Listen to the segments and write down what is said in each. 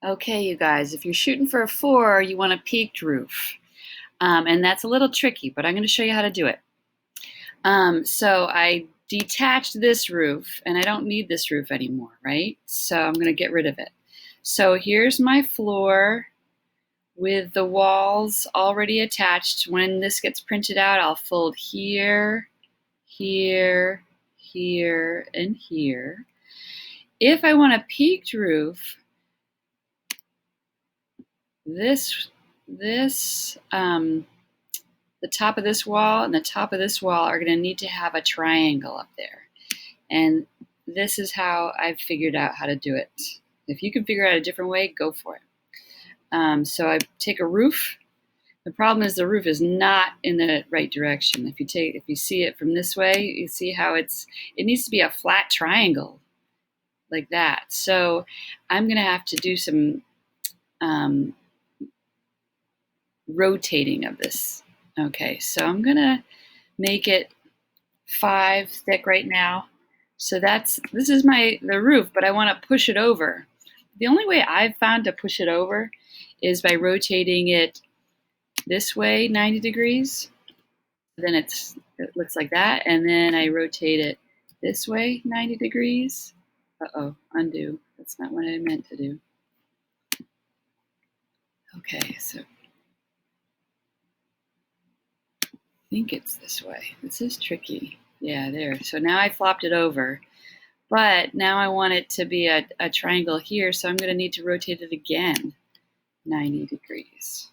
Okay, you guys, if you're shooting for a 4, you want a peaked roof. And that's a little tricky, but I'm going to show you how to do it. So I detached this roof, and I don't need this roof anymore, right? So I'm going to get rid of it. So here's my floor with the walls already attached. When this gets printed out, I'll fold here, here, here, and here. If I want a peaked roof, this the top of this wall and the top of this wall are going to need to have a triangle up there. And this is how I've figured out how to do it. If you can figure out a different way, go for it. So I take a roof. The problem is the roof is not in the right direction. If you see it from this way, you see how it needs to be a flat triangle like that. So I'm going to have to do some rotating of this. Okay, so I'm going to make it 5 thick right now. So this is the roof, but I want to push it over. The only way I've found to push it over is by rotating it this way 90 degrees. Then it looks like that, and then I rotate it this way 90 degrees. Uh-oh, undo. That's not what I meant to do. Okay, so I think it's this way. This is tricky. Yeah, there. So now I flopped it over. But now I want it to be a triangle here, so I'm going to need to rotate it again 90 degrees.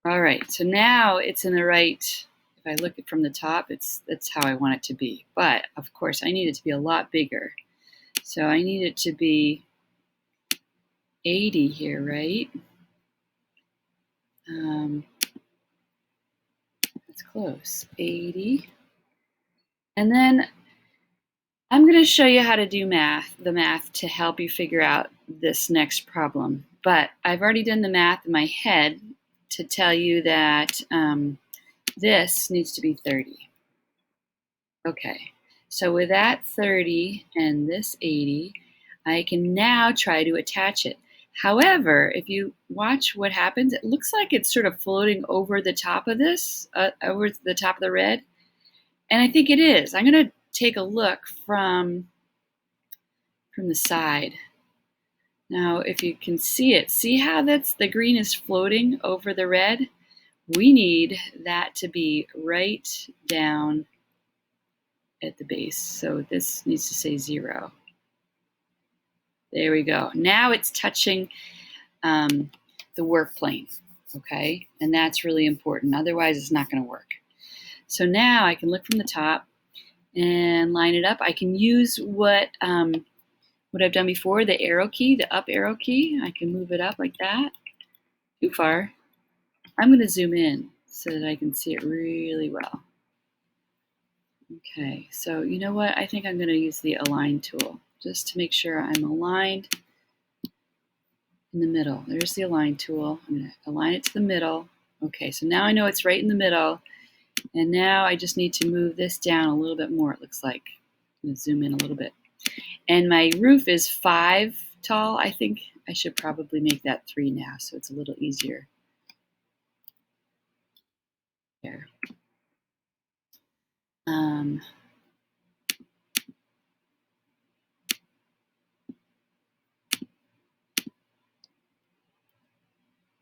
All right, so now it's in the right, if I look at it from the top, that's how I want it to be. But, of course, I need it to be a lot bigger. So I need it to be 80 here, right? That's close, 80. And then I'm going to show you how to do the math to help you figure out this next problem. But I've already done the math in my head to tell you that this needs to be 30. Okay, so with that 30 and this 80, I can now try to attach it. However, if you watch what happens, it looks like it's sort of floating over the top of this, over the top of the red. And I think it is. I'm going to take a look from the side. Now, if you can see it, see how the green is floating over the red? We need that to be right down at the base. So this needs to say 0. There we go. Now it's touching the work plane, okay? And that's really important. Otherwise, it's not going to work. So now I can look from the top and line it up. I can use what I've done before, the arrow key, the up arrow key. I can move it up like that. Too far. I'm going to zoom in so that I can see it really well. Okay, so you know what? I think I'm going to use the align tool just to make sure I'm aligned in the middle. There's the align tool. I'm going to align it to the middle. Okay, so now I know it's right in the middle. And now I just need to move this down a little bit more, it looks like. I'm going to zoom in a little bit. And my roof is 5 tall. I think I should probably make that 3 now so it's a little easier. There.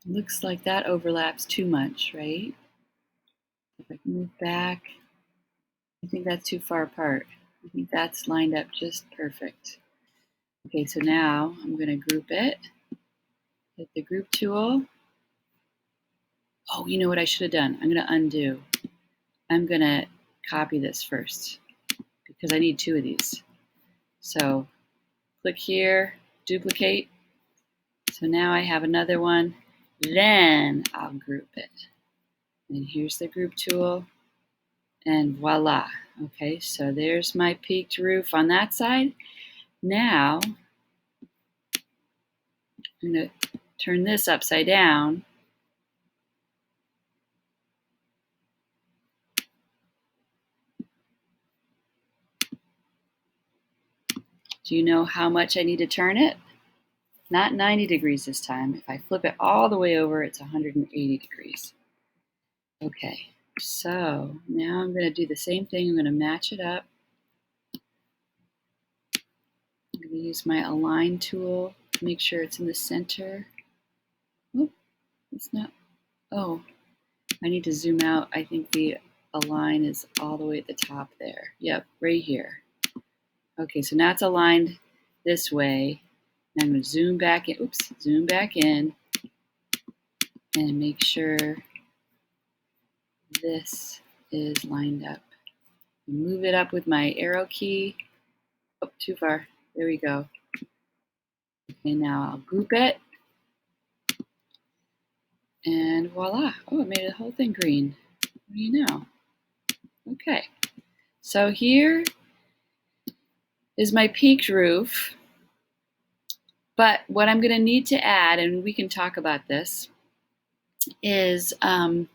Looks like that overlaps too much, right? If I can move back, I think that's too far apart. I think that's lined up just perfect. Okay, so now I'm going to group it. Hit the group tool. Oh, you know what I should have done? I'm going to undo. I'm going to copy this first because I need 2 of these. So click here, duplicate. So now I have another one. Then I'll group it. And here's the group tool. And voila. Okay, so there's my peaked roof on that side. Now I'm going to turn this upside down. Do you know how much I need to turn it? Not 90 degrees this time. If I flip it all the way over, it's 180 degrees. Okay, so now I'm going to do the same thing. I'm going to match it up. I'm going to use my align tool to make sure it's in the center. Oop, it's not. Oh, I need to zoom out. I think the align is all the way at the top there. Yep, right here. Okay, so now it's aligned this way. And I'm going to zoom back in. Oops, zoom back in and make sure this is lined up. Move it up with my arrow key. Oh, too far. There we go. Okay, now I'll group it. And voila. Oh, it made the whole thing green. What do you know? Okay. So here is my peaked roof. But what I'm going to need to add, and we can talk about this, is the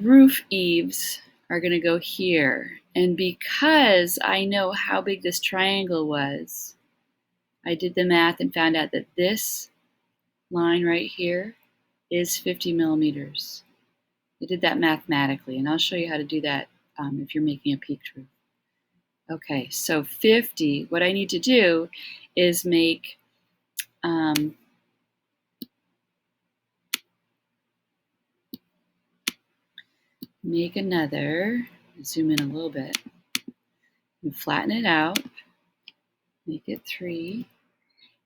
roof eaves are going to go here. And because I know how big this triangle was, I did the math and found out that this line right here is 50 millimeters. I did that mathematically, and I'll show you how to do that if you're making a peaked roof. Okay, so 50, what I need to do is make another, zoom in a little bit, and flatten it out, make it 3,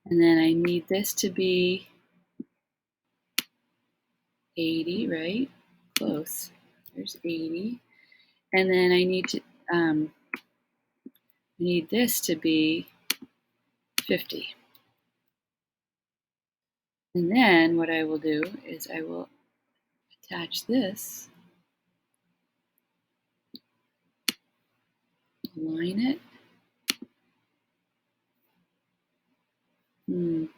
and then I need this to be 80, right? Close. There's 80. And then I need to need this to be 50. And then what I will do is I will attach this, align it. Is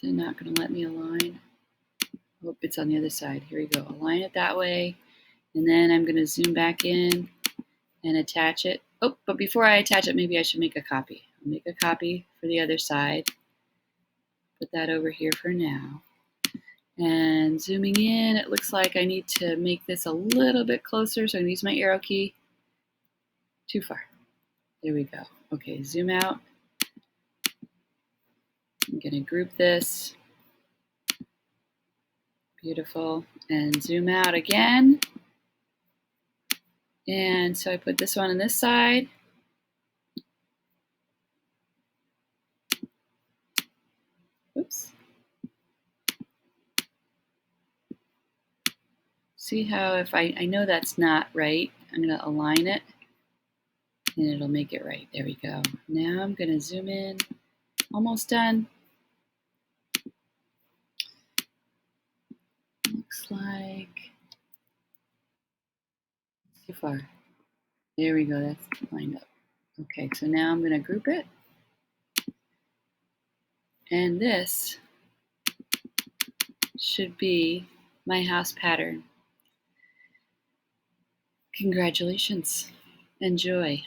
it not going to let me align? Oh, it's on the other side. Here we go. Align it that way. And then I'm going to zoom back in and attach it. Oh, but before I attach it, maybe I should make a copy. I'll make a copy for the other side. Put that over here for now. And zooming in, it looks like I need to make this a little bit closer. So I'm going to use my arrow key. Too far. There we go. Okay, zoom out. I'm going to group this. Beautiful. And zoom out again. And so I put this one on this side. Oops. See how if I know that's not right, I'm going to align it and it'll make it right. There we go. Now I'm going to zoom in. Almost done. Looks like too far. There we go. That's lined up. Okay, so now I'm going to group it. And this should be my house pattern. Congratulations. Enjoy.